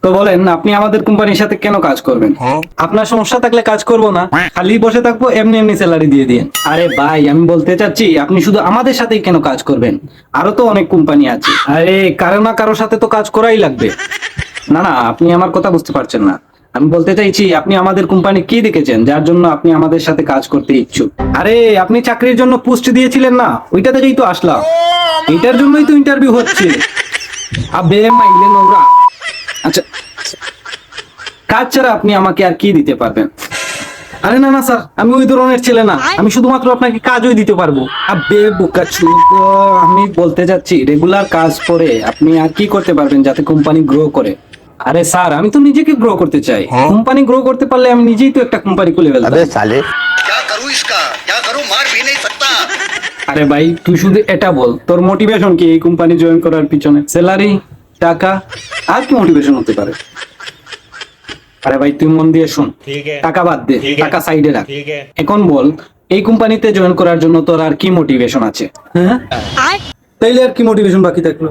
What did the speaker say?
তো বলেন আপনি আমাদের কোম্পানির সাথে কেন কাজ করবেন? আপনার সমস্যা থাকলে কাজ করব না, খালি বসে থাকবো, এমনি এমনি স্যালারি দিয়ে দিন। আরে ভাই, আমি বলতে চাচ্ছি আপনি শুধু আমাদের সাথেই কেন কাজ করবেন? আরো তো অনেক কোম্পানি আছে। আরে কারো না কারোর সাথে তো কাজ করাই লাগবে। না না, আপনি আমার কথা বুঝতে পারছেন না। আমি বলতে চাইছি আপনি আমাদের কোম্পানি কি দেখেছেন যার জন্য আপনি আমাদের সাথে কাজ করতে ইচ্ছুক? আরে আপনি চাকরির জন্য পোস্ট দিয়েছিলেন না, ওইটা থেকেই তো আসলাম। এইটার জন্যই তো ইন্টারভিউ হচ্ছে। আবে মাইলে নোরা। আচ্ছা, কাজ ছাড়া আপনি আমাকে আর কি দিতে পারবেন? আরে না না স্যার, আমি ওই ধরনের ছেলে না, আমি শুধুমাত্র আপনাকে কাজই দিতে পারবো। আবে বোকাচু, আমি বলতে যাচ্ছি রেগুলার কাজ করে আপনি আর কি করতে পারবেন যাতে কোম্পানি গ্রো করে? আরে স্যার, আমি তো নিজেকে গ্রো করতে চাই। কোম্পানি গ্রো করতে পারলে আমি নিজেই তো একটা কোম্পানি খুলে ফেলতাম। अबे साले क्या करूं इसका, क्या करूं, मार भी नहीं सकता। আরে ভাই, তুই শুধু এটা বল, তোর মোটিভেশন কি এই কোম্পানি জয়েন করার পিছনে? স্যালারি, টাকা, আর কি মোটিভেশন হতে পারে? আরে ভাই তুই মন দিয়ে শুন, টাকা বাদ দে, টাকা সাইডে রাখ। এখন বল, এই কোম্পানিতে জয়েন করার জন্য তোর আর কি মোটিভেশন আছে? হ্যাঁ, তাইলে আর কি মোটিভেশন বাকি থাকলো?